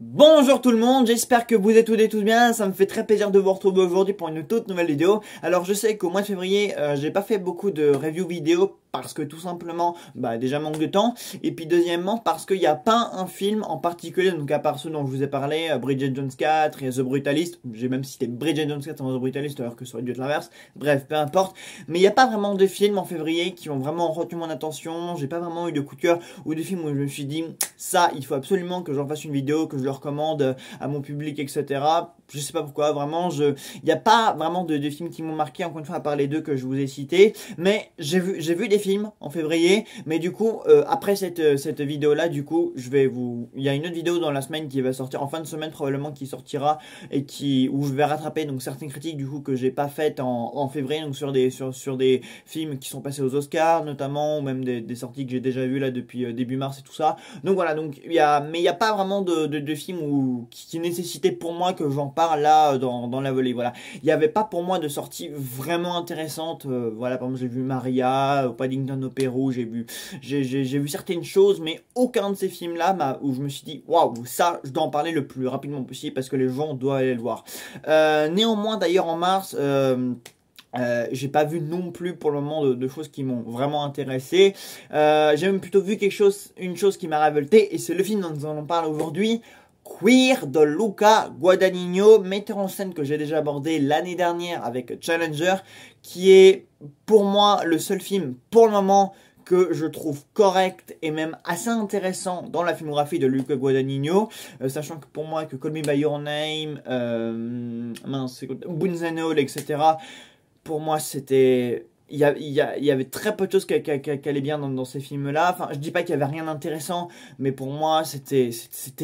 Bonjour tout le monde, j'espère que vous êtes toutes et tous bien, ça me fait très plaisir de vous retrouver aujourd'hui pour une toute nouvelle vidéo. Alors je sais qu'au mois de février, j'ai pas fait beaucoup de review vidéo parce que tout simplement, déjà manque de temps. Et puis deuxièmement, parce qu'il n'y a pas un film en particulier, donc à part ceux dont je vous ai parlé, Bridget Jones 4 et The Brutalist. J'ai même cité Bridget Jones 4 avant The Brutalist alors que ça aurait dû être l'inverse. Bref, peu importe. Mais il n'y a pas vraiment de films en février qui ont vraiment retenu mon attention. J'ai pas vraiment eu de coup de cœur ou de films où je me suis dit, ça, il faut absolument que j'en fasse une vidéo, que je le recommande à mon public, etc. Je sais pas pourquoi, vraiment, il n'y a pas vraiment de films qui m'ont marqué, encore une fois, à part les deux que je vous ai cités. Mais j'ai vu des films en février, mais du coup, après cette vidéo-là, du coup, il y a une autre vidéo dans la semaine qui va sortir, en fin de semaine probablement, qui sortira, et où je vais rattraper, donc, certaines critiques, du coup, que j'ai pas faites en février, donc, sur des films qui sont passés aux Oscars, notamment, ou même des sorties que j'ai déjà vues, là, depuis début mars et tout ça. Donc, voilà, donc, mais il n'y a pas vraiment de films qui nécessitaient pour moi que j'en parle là dans la volée. Voilà, il n'y avait pas pour moi de sortie vraiment intéressante. Voilà, par exemple, j'ai vu Maria, Paddington au Pérou, j'ai vu certaines choses, mais aucun de ces films là où je me suis dit waouh, ça je dois en parler le plus rapidement possible parce que les gens doivent aller le voir. Néanmoins, d'ailleurs, en mars. J'ai pas vu non plus pour le moment de choses qui m'ont vraiment intéressé. J'ai même plutôt vu une chose qui m'a révolté, et c'est le film dont on parle aujourd'hui, Queer de Luca Guadagnino, metteur en scène que j'ai déjà abordé l'année dernière avec Challenger, qui est pour moi le seul film pour le moment que je trouve correct et même assez intéressant dans la filmographie de Luca Guadagnino, sachant que pour moi que Call Me By Your Name, Bones and All, etc., pour moi, il y avait très peu de choses qui allaient bien dans ces films-là. Enfin, je dis pas qu'il y avait rien d'intéressant, mais pour moi, c'était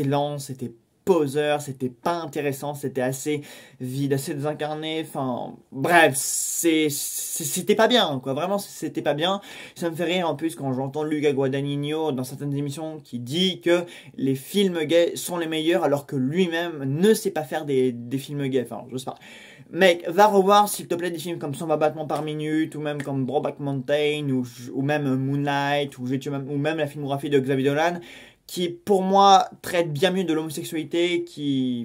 lent, c'était poseur, c'était pas intéressant, c'était assez vide, assez désincarné. Enfin, bref, c'était pas bien, quoi. Vraiment, c'était pas bien. Ça me fait rire en plus quand j'entends Luca Guadagnino dans certaines émissions qui dit que les films gays sont les meilleurs alors que lui-même ne sait pas faire des films gays. Enfin, je sais pas. Mec, va revoir s'il te plaît des films comme 120 battements par minute, ou même comme Brokeback Mountain, ou même Moonlight, ou même la filmographie de Xavier Dolan, qui pour moi traite bien mieux de l'homosexualité,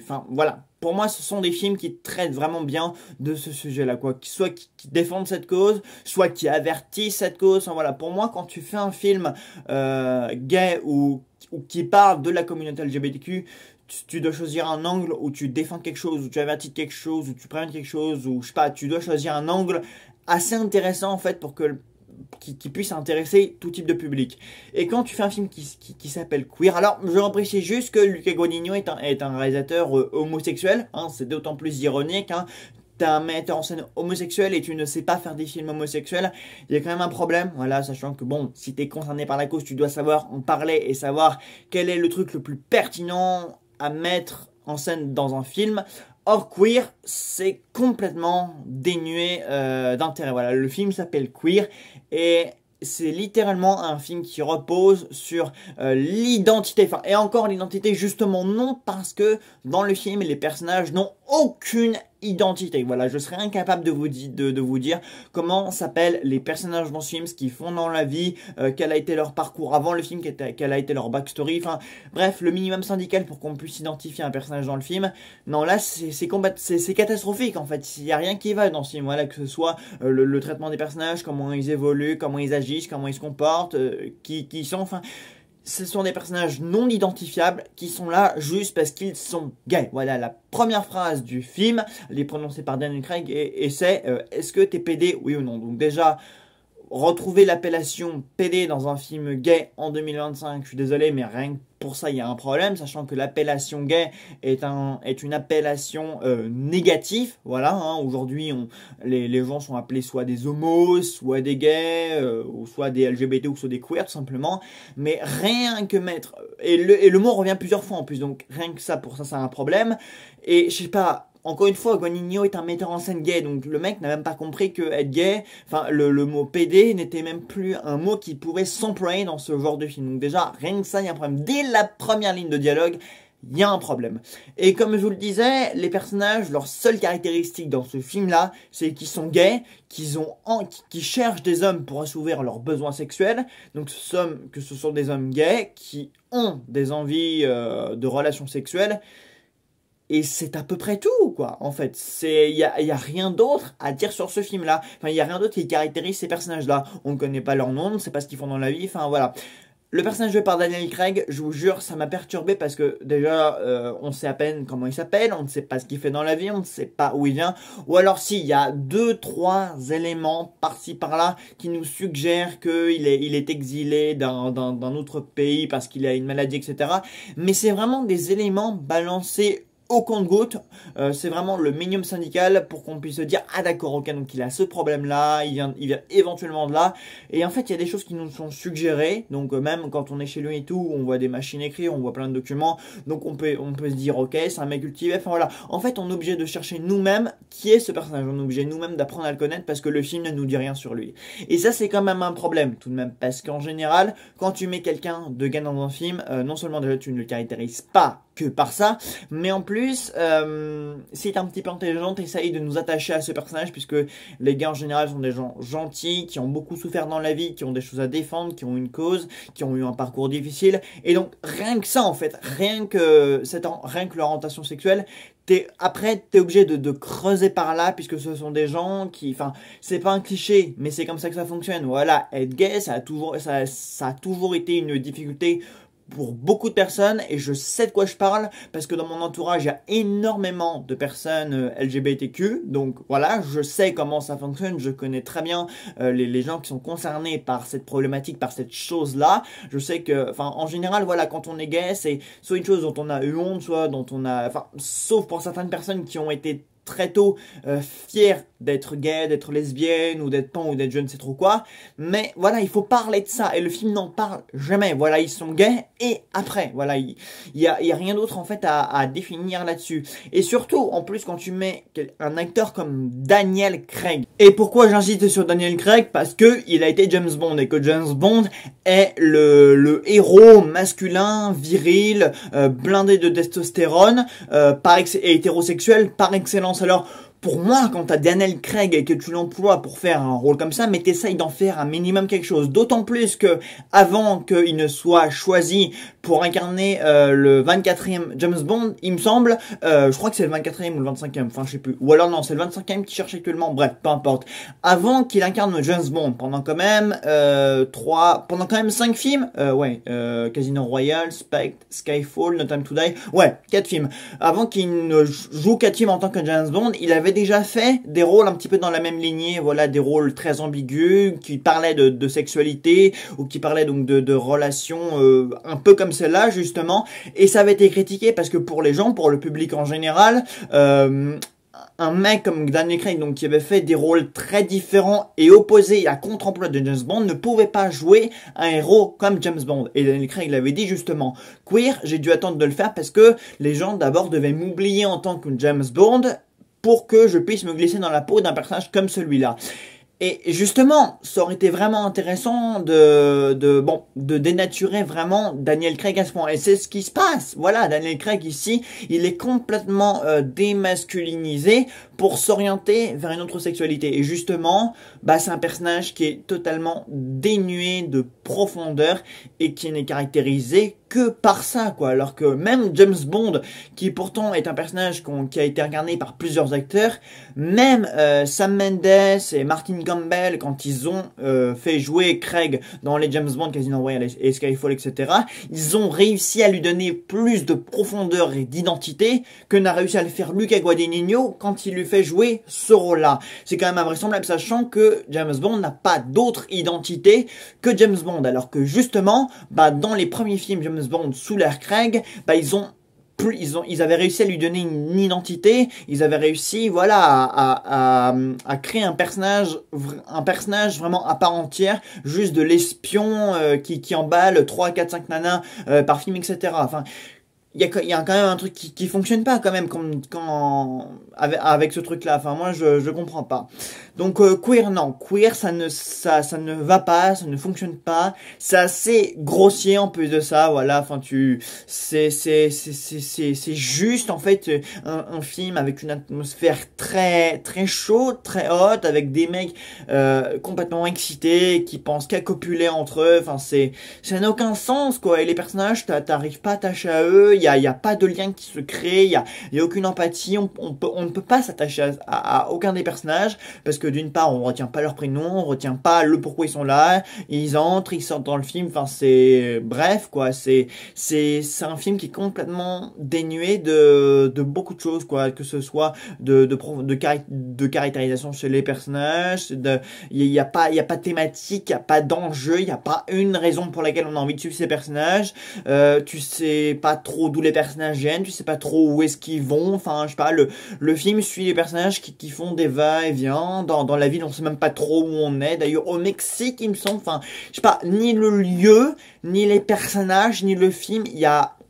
enfin voilà. Pour moi, ce sont des films qui traitent vraiment bien de ce sujet-là, quoi. Soit qui défendent cette cause, soit qui avertissent cette cause. Enfin, voilà. Pour moi, quand tu fais un film gay ou qui parle de la communauté LGBTQ, tu dois choisir un angle où tu défends quelque chose, où tu avertis quelque chose, où tu préviens quelque chose, ou je sais pas, tu dois choisir un angle assez intéressant en fait pour qui puisse intéresser tout type de public. Et quand tu fais un film qui s'appelle Queer, alors je précise juste que Luca Guadagnino est un réalisateur homosexuel, hein, c'est d'autant plus ironique, hein. T'es un metteur en scène homosexuel et tu ne sais pas faire des films homosexuels, il y a quand même un problème, voilà, sachant que bon, si t'es concerné par la cause, tu dois savoir en parler et savoir quel est le truc le plus pertinent à mettre en scène dans un film. Or, Queer, c'est complètement dénué d'intérêt. Voilà, le film s'appelle Queer et c'est littéralement un film qui repose sur l'identité. Enfin, et encore l'identité, justement non, parce que dans le film, les personnages n'ont aucune identité. Voilà, je serais incapable de vous dire comment s'appellent les personnages dans ce film, ce qu'ils font dans la vie, quel a été leur parcours avant le film, quel a été leur backstory, enfin bref, le minimum syndical pour qu'on puisse identifier un personnage dans le film. Non, là c'est catastrophique en fait, il n'y a rien qui va dans ce film, voilà, que ce soit le traitement des personnages, comment ils évoluent, comment ils agissent, comment ils se comportent, qui sont, enfin ce sont des personnages non identifiables qui sont là juste parce qu'ils sont gays. Voilà, la première phrase du film, elle est prononcée par Daniel Craig et c'est est-ce que t'es PD, oui ou non? Donc déjà, retrouver l'appellation PD dans un film gay en 2025, je suis désolé, mais rien que pour ça, il y a un problème, sachant que l'appellation gay est une appellation négative. Voilà, hein, aujourd'hui, les gens sont appelés soit des homos, soit des gays, ou soit des LGBT, ou soit des queers, tout simplement. Mais rien que mettre... Et le mot revient plusieurs fois en plus, donc rien que ça, pour ça, c'est un problème. Et je sais pas... Encore une fois, Guadagnino est un metteur en scène gay, donc le mec n'a même pas compris que être gay, enfin le mot PD n'était même plus un mot qui pouvait s'employer dans ce genre de film. Donc déjà, rien que ça, il y a un problème. Dès la première ligne de dialogue, il y a un problème. Et comme je vous le disais, les personnages, leur seule caractéristique dans ce film-là, c'est qu'ils sont gays, qu'ils cherchent des hommes pour assouvir leurs besoins sexuels. Donc que ce sont des hommes gays qui ont des envies de relations sexuelles. Et c'est à peu près tout, quoi, en fait. Il y a rien d'autre à dire sur ce film-là. Enfin, il y a rien d'autre qui caractérise ces personnages-là. On ne connaît pas leur nom, on ne sait pas ce qu'ils font dans la vie, enfin, voilà. Le personnage joué par Daniel Craig, je vous jure, ça m'a perturbé parce que déjà, on sait à peine comment il s'appelle, on ne sait pas ce qu'il fait dans la vie, on ne sait pas où il vient. Ou alors si, il y a 2-3 éléments par-ci par-là qui nous suggèrent qu'il est exilé d'un autre pays parce qu'il a une maladie, etc. Mais c'est vraiment des éléments balancés au compte-gouttes. C'est vraiment le minimum syndical pour qu'on puisse se dire ah d'accord, ok, donc il a ce problème là, il vient éventuellement de là, et en fait il y a des choses qui nous sont suggérées, donc même quand on est chez lui et tout, on voit des machines écrites, on voit plein de documents, donc on peut se dire ok, c'est un mec cultivé, enfin voilà, en fait on est obligé de chercher nous-mêmes qui est ce personnage, on est obligé nous-mêmes d'apprendre à le connaître parce que le film ne nous dit rien sur lui, et ça c'est quand même un problème tout de même, parce qu'en général quand tu mets quelqu'un de gay dans un film, non seulement déjà tu ne le caractérises pas que par ça, mais en plus, si t'es un petit peu intelligent, t'essayes de nous attacher à ce personnage, puisque les gars en général sont des gens gentils, qui ont beaucoup souffert dans la vie, qui ont des choses à défendre, qui ont une cause, qui ont eu un parcours difficile, et donc rien que ça en fait, rien que leur orientation sexuelle, t'es obligé de creuser par là, puisque ce sont des gens qui, enfin, c'est pas un cliché, mais c'est comme ça que ça fonctionne. Voilà, être gay, ça a toujours été une difficulté pour beaucoup de personnes, et je sais de quoi je parle parce que dans mon entourage il y a énormément de personnes LGBTQ, donc voilà, je sais comment ça fonctionne, je connais très bien les gens qui sont concernés par cette problématique, par cette chose là. Je sais que, enfin, en général, voilà, quand on est gay, c'est soit une chose dont on a eu honte, soit dont on a, enfin, sauf pour certaines personnes qui ont été très tôt fiers d'être gay, d'être lesbienne, ou d'être pan, ou d'être je ne sais trop quoi, mais voilà, il faut parler de ça, et le film n'en parle jamais. Voilà, ils sont gays, et après, voilà, il y a rien d'autre en fait à définir là-dessus. Et surtout, en plus, quand tu mets un acteur comme Daniel Craig, et pourquoi j'insiste sur Daniel Craig, parce que il a été James Bond, et que James Bond est le héros masculin, viril, blindé de testostérone, et hétérosexuel par excellence. Alors, pour moi, quand t'as Daniel Craig et que tu l'emploies pour faire un rôle comme ça, mais t'essayes d'en faire un minimum quelque chose. D'autant plus que, avant qu'il ne soit choisi pour incarner le 24e James Bond, il me semble, je crois que c'est le 24e ou le 25e, enfin je sais plus. Ou alors non, c'est le 25e qui cherche actuellement, bref, peu importe. Avant qu'il incarne James Bond, pendant quand même 5 films, Casino Royale, Spectre, Skyfall, No Time to Die, ouais, 4 films. Avant qu'il ne joue 4 films en tant que James Bond, il avait déjà fait des rôles un petit peu dans la même lignée, voilà, des rôles très ambigus, qui parlaient de sexualité, ou qui parlaient donc de relations un peu comme celle-là, justement, et ça avait été critiqué parce que pour les gens, pour le public en général, un mec comme Daniel Craig, donc qui avait fait des rôles très différents et opposés à contre-emploi de James Bond, ne pouvait pas jouer un héros comme James Bond. Et Daniel Craig l'avait dit justement, queer, j'ai dû attendre de le faire parce que les gens d'abord devaient m'oublier en tant que James Bond pour que je puisse me glisser dans la peau d'un personnage comme celui-là. Et justement, ça aurait été vraiment intéressant de dénaturer vraiment Daniel Craig à ce point. Et c'est ce qui se passe. Voilà, Daniel Craig ici, il est complètement démasculinisé pour s'orienter vers une autre sexualité. Et justement, c'est un personnage qui est totalement dénué de profondeur et qui n'est caractérisé que par ça, quoi. Alors que même James Bond, qui pourtant est un personnage qui a été incarné par plusieurs acteurs, même Sam Mendes et Martin Campbell, quand ils ont fait jouer Craig dans les James Bond, Casino Royale et Skyfall, etc., ils ont réussi à lui donner plus de profondeur et d'identité que n'a réussi à le faire Luca Guadagnino quand il lui fait jouer ce rôle-là. C'est quand même invraisemblable, sachant que James Bond n'a pas d'autre identité que James Bond, alors que justement, dans les premiers films James Bond sous l'ère Craig, ils avaient réussi à lui donner une identité, ils avaient réussi, voilà, à créer un personnage vraiment à part entière, juste de l'espion qui emballe 3, 4, 5 nanas par film, etc. Enfin, il y a quand même un truc qui fonctionne pas quand même avec ce truc-là. Enfin, moi, je comprends pas. Donc, queer, non. Queer, ça ne va pas, ça ne fonctionne pas. C'est assez grossier en plus de ça, voilà. Enfin, c'est juste, en fait, un film avec une atmosphère très, très chaude, très haute, avec des mecs, complètement excités, qui pensent qu'à copuler entre eux. Enfin, ça n'a aucun sens, quoi. Et les personnages, t'arrives pas à t'attacher à eux. Il y a pas de lien qui se crée. Il y a aucune empathie. On ne peut pas s'attacher à aucun des personnages parce que d'une part, on retient pas leur prénom, on retient pas le pourquoi ils sont là. Ils entrent, ils sortent dans le film. Enfin, bref, quoi. C'est un film qui est complètement dénué de beaucoup de choses, quoi. Que ce soit de caractérisation chez les personnages, il y a pas de thématique, il y a pas d'enjeu, il y a pas une raison pour laquelle on a envie de suivre ces personnages. Tu sais pas trop d'où les personnages viennent, tu sais pas trop où est-ce qu'ils vont. Enfin, je sais pas, le film suit les personnages qui font des va-et-vient dans la ville, on sait même pas trop où on est. D'ailleurs, au Mexique, il me semble, enfin, je sais pas, ni le lieu, ni les personnages, ni le film,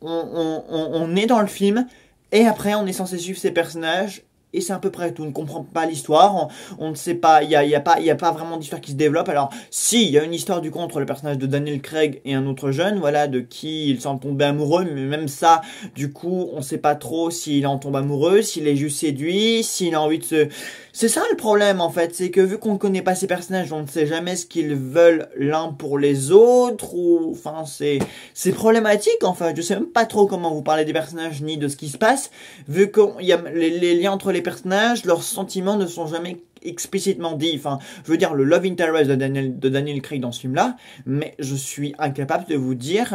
on est dans le film, et après, on est censé suivre ces personnages, et c'est à peu près tout. On ne comprend pas l'histoire, on ne sait pas, il y a pas vraiment d'histoire qui se développe. Alors, si, il y a une histoire du coup entre le personnage de Daniel Craig et un autre jeune, voilà, de qui ils sont tombés amoureux, mais même ça, du coup, on sait pas trop s'il en tombe amoureux, s'il est juste séduit, s'il a envie de se... C'est ça le problème en fait, c'est que vu qu'on ne connaît pas ces personnages, on ne sait jamais ce qu'ils veulent l'un pour les autres, ou... Enfin, c'est problématique en fait, je sais même pas trop comment vous parler des personnages ni de ce qui se passe, vu qu'il y a les liens entre les personnages, leurs sentiments ne sont jamais explicitement dit. Enfin, je veux dire le love interest de Daniel Craig dans ce film-là, mais je suis incapable de vous dire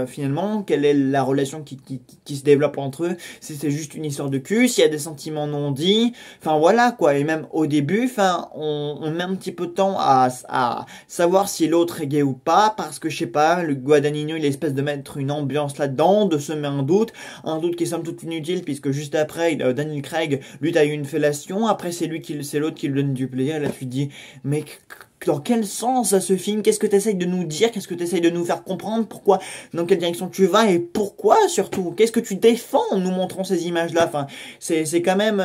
finalement quelle est la relation qui se développe entre eux, si c'est juste une histoire de cul, s'il y a des sentiments non dits, enfin voilà quoi. Et même au début, enfin, on met un petit peu de temps à savoir si l'autre est gay ou pas, parce que je sais pas, le Guadagnino il espèce de mettre une ambiance là-dedans, de semer un doute qui est somme toute inutile, puisque juste après Daniel Craig lui a eu une fellation, après c'est l'autre qui lui donne du plaisir. Là tu te dis mais dans quel sens à ce film, qu'est-ce que tu essayes de nous dire, qu'est-ce que tu essayes de nous faire comprendre, pourquoi, dans quelle direction tu vas et pourquoi surtout, qu'est-ce que tu défends en nous montrant ces images-là. Enfin, c'est quand même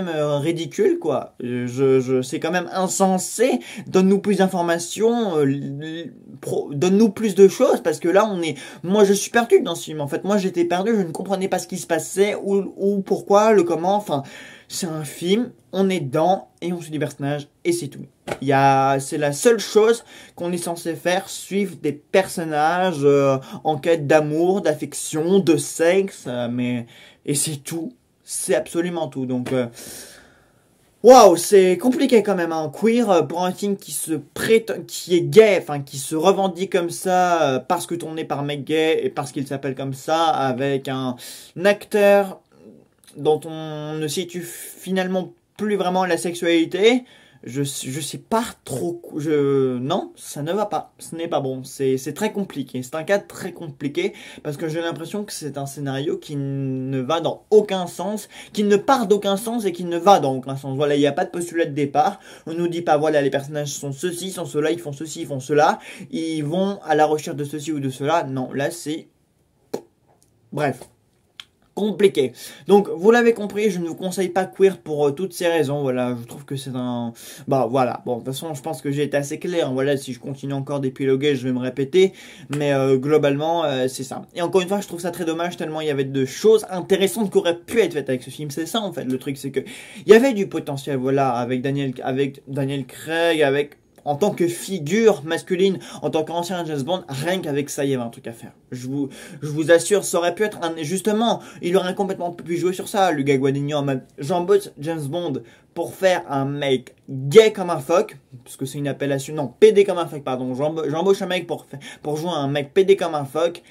ridicule quoi. C'est quand même insensé. Donne-nous plus d'informations, donne-nous plus de choses, parce que là moi je suis perdu dans ce film. En fait, moi j'étais perdu, je ne comprenais pas ce qui se passait ou pourquoi, le comment. Enfin, c'est un film, on est dedans et on suit des personnages et c'est tout. C'est la seule chose qu'on est censé faire, suivre des personnages en quête d'amour, d'affection, de sexe, et c'est tout. C'est absolument tout. Donc, waouh, c'est compliqué quand même, hein. Queer, pour un film qui qui est gay, enfin qui se revendique comme ça parce que tourné par mec gay et parce qu'il s'appelle comme ça, avec un acteur dont on ne situe finalement plus vraiment la sexualité. Je sais pas trop, non, ça ne va pas, ce n'est pas bon, c'est très compliqué, c'est un cas très compliqué, parce que j'ai l'impression que c'est un scénario qui ne va dans aucun sens, qui ne part d'aucun sens et qui ne va dans aucun sens. Voilà, il n'y a pas de postulat de départ, on nous dit pas, voilà, les personnages sont ceci, sont cela, ils font ceci, ils font cela, ils vont à la recherche de ceci ou de cela. Non, là c'est... Bref. Compliqué. Donc, vous l'avez compris, je ne vous conseille pas Queer pour toutes ces raisons. Voilà, je trouve que c'est un... Bah, voilà. Bon, de toute façon, je pense que j'ai été assez clair. Voilà, si je continue encore d'épiloguer, je vais me répéter. Mais globalement, c'est ça. Et encore une fois, je trouve ça très dommage, tellement il y avait de choses intéressantes qui auraient pu être faites avec ce film. C'est ça, en fait, le truc, c'est que il y avait du potentiel, voilà, avec Daniel Craig, en tant que figure masculine, en tant qu'ancien James Bond, rien qu'avec ça, il y avait un truc à faire. Je vous assure, ça aurait pu être justement, il aurait complètement pu jouer sur ça, le gars Guadagnino, en mode, j'embauche James Bond pour faire un mec gay comme un phoque, parce que c'est une appellation, non, PD comme un phoque, pardon, j'embauche un mec pour jouer un mec PD comme un phoque,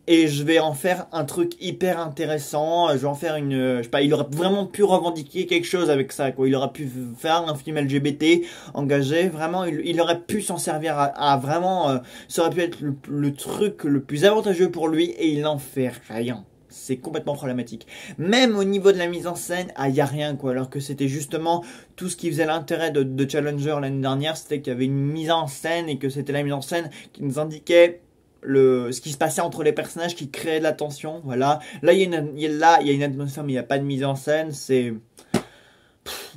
et je vais en faire un truc hyper intéressant, je vais en faire je sais pas, il aurait vraiment pu revendiquer quelque chose avec ça, quoi. Il aurait pu faire un film LGBT, engagé, vraiment, il aurait pu s'en servir à vraiment, ça aurait pu être le truc le plus avantageux pour lui, et il n'en fait rien. C'est complètement problématique. Même au niveau de la mise en scène, il y a rien, quoi. Alors que c'était justement tout ce qui faisait l'intérêt de Challenger l'année dernière, c'était qu'il y avait une mise en scène, et que c'était la mise en scène qui nous indiquait ce qui se passait entre les personnages qui créait de la tension. Voilà. Là, il y a une atmosphère, mais il n'y a pas de mise en scène. C'est.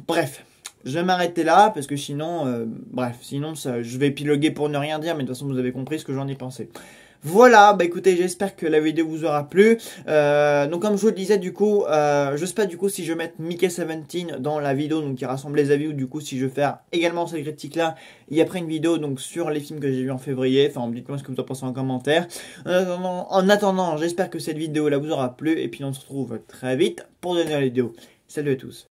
Bref. Je vais m'arrêter là parce que sinon, bref, sinon je vais épiloguer pour ne rien dire, mais de toute façon vous avez compris ce que j'en ai pensé. Voilà, bah écoutez, j'espère que la vidéo vous aura plu. Donc comme je vous le disais, du coup, je sais pas du coup si je vais mettre Mickey 17 dans la vidéo donc qui rassemble les avis, ou du coup si je vais faire également cette critique là et après une vidéo donc sur les films que j'ai vus en février. Enfin, dites-moi ce que vous en pensez en commentaire. En attendant, j'espère que cette vidéo là vous aura plu et puis on se retrouve très vite pour de nouvelles vidéos. Salut à tous.